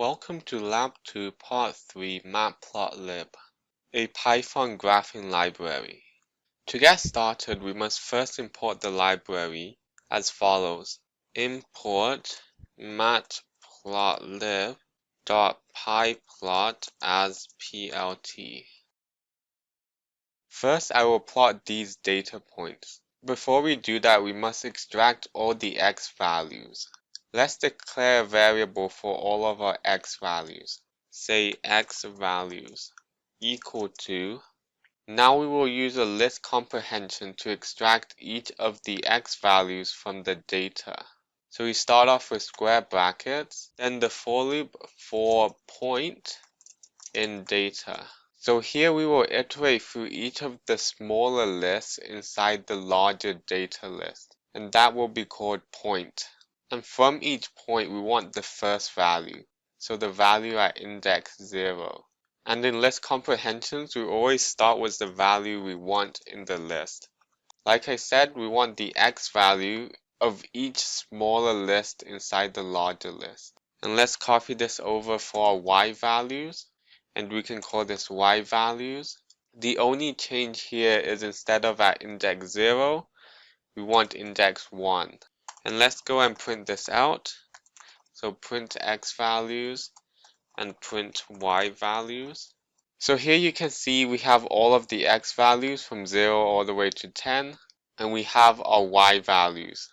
Welcome to Lab 2 Part 3 Matplotlib, a Python graphing library. To get started, we must first import the library as follows. Import matplotlib.pyplot as plt. First, I will plot these data points. Before we do that, we must extract all the x values. Let's declare a variable for all of our x values. Say x values equal to. Now we will use a list comprehension to extract each of the x values from the data. So we start off with square brackets, then the for loop for point in data. So here we will iterate through each of the smaller lists inside the larger data list, and that will be called point. And from each point, we want the first value, so the value at index 0. And in list comprehensions, we always start with the value we want in the list. Like I said, we want the x value of each smaller list inside the larger list. And let's copy this over for our y values, and we can call this y values. The only change here is instead of at index 0, we want index 1. And let's go and print this out. So print x values and print y values. So here you can see we have all of the x values from 0 all the way to 10, and we have our y values.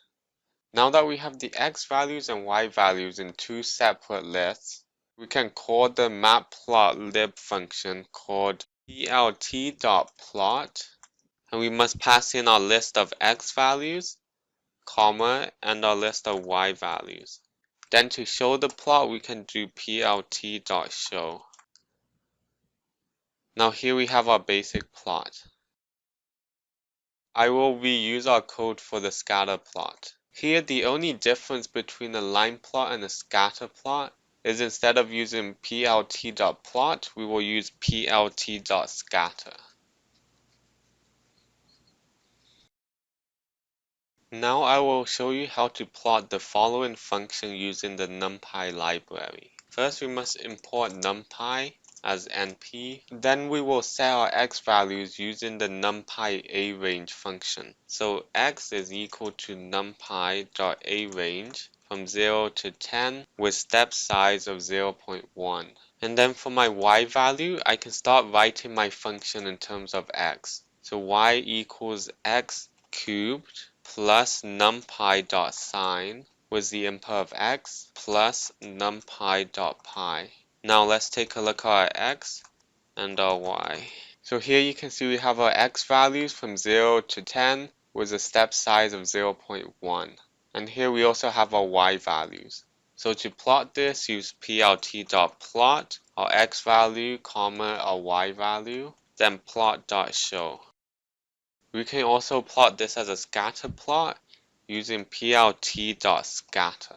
Now that we have the x values and y values in two separate lists, we can call the matplotlib function called plt.plot, and we must pass in our list of x values, comma, and our list of y values. Then to show the plot, we can do plt.show. Now here we have our basic plot. I will reuse our code for the scatter plot. Here the only difference between a line plot and a scatter plot is instead of using plt.plot, we will use plt.scatter. Now I will show you how to plot the following function using the NumPy library. First we must import NumPy as np, then we will set our x values using the NumPy arange function. So x is equal to numpy.arange from 0 to 10 with step size of 0.1. And then for my y value, I can start writing my function in terms of x. So y equals x cubed plus numpy.sign with the input of x plus numpy.py. Now let's take a look at our x and our y. So here you can see we have our x values from 0 to 10 with a step size of 0.1. And here we also have our y values. So to plot this, use plt.plot, our x value, comma, our y value, then plot.show. We can also plot this as a scatter plot using plt.scatter.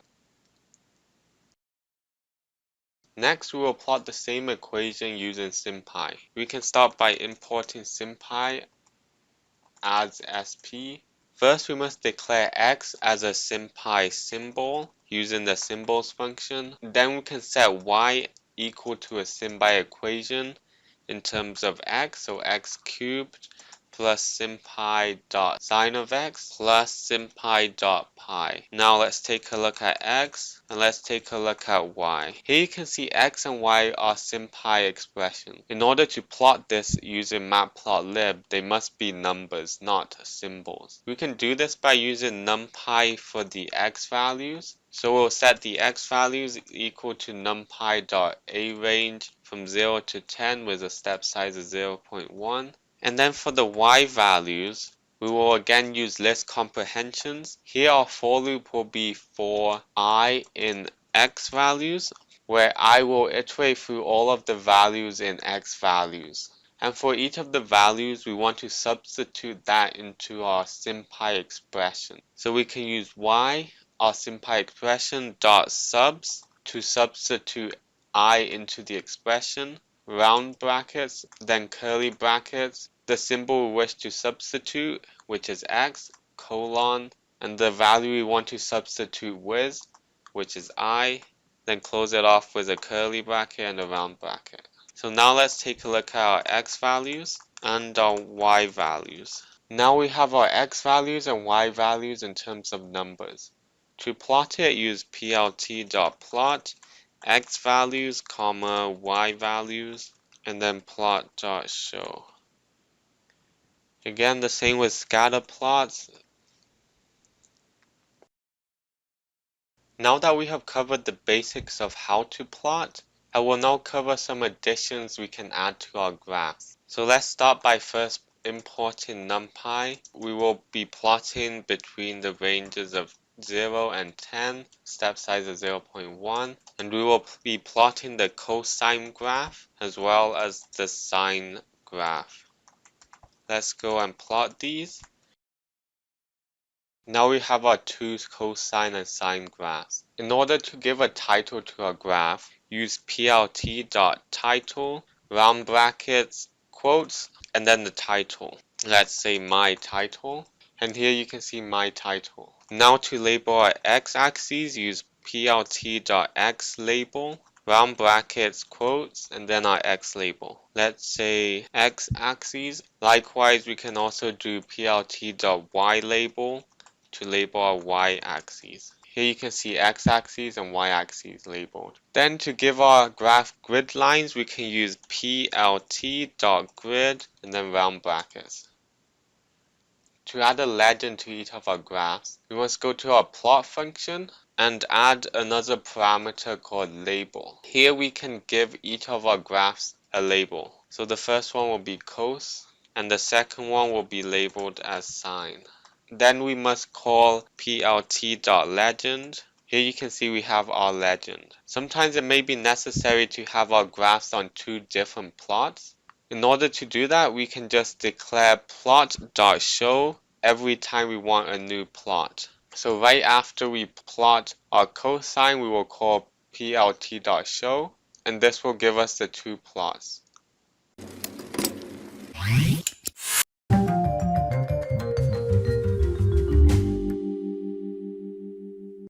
Next, we will plot the same equation using SymPy. We can start by importing SymPy as sp. First, we must declare x as a SymPy symbol using the symbols function. Then we can set y equal to a SymPy equation in terms of x, so x cubed plus sympy.sign of x plus sympy.py. Now let's take a look at x and let's take a look at y. Here you can see x and y are sympy expressions. In order to plot this using matplotlib, they must be numbers, not symbols. We can do this by using numpy for the x values. So we'll set the x values equal to numpy.arange from 0 to 10 with a step size of 0.1. And then for the y values, we will again use list comprehensions. Here our for loop will be for I in x values, where I will iterate through all of the values in x values. And for each of the values, we want to substitute that into our SymPy expression. So we can use y, our SymPy expression, dot subs to substitute I into the expression, round brackets, then curly brackets, the symbol we wish to substitute, which is x, colon, and the value we want to substitute with, which is I, then close it off with a curly bracket and a round bracket. So now let's take a look at our x values and our y values. Now we have our x values and y values in terms of numbers. To plot it, use plt.plot x values, comma, y values, and then plot.show. Again, the same with scatter plots. Now that we have covered the basics of how to plot, I will now cover some additions we can add to our graph. So let's start by first importing NumPy. We will be plotting between the ranges of 0 and 10, step size of 0.1, and we will be plotting the cosine graph as well as the sine graph. Let's go and plot these. Now we have our two cosine and sine graphs. In order to give a title to our graph, use plt.title, round brackets, quotes, and then the title. Let's say my title, and here you can see my title. Now to label our x-axis, use plt.xLabel, round brackets, quotes, and then our x label. Let's say x-axis. Likewise, we can also do plt.ylabel to label our y-axis. Here you can see x-axis and y-axis labeled. Then to give our graph grid lines, we can use plt.grid and then round brackets. To add a legend to each of our graphs, we must go to our plot function and add another parameter called label. Here we can give each of our graphs a label. So the first one will be cos, and the second one will be labeled as sine. Then we must call plt.legend. Here you can see we have our legend. Sometimes it may be necessary to have our graphs on two different plots. In order to do that, we can just declare plot.show every time we want a new plot. So right after we plot our cosine, we will call plt.show, and this will give us the two plots.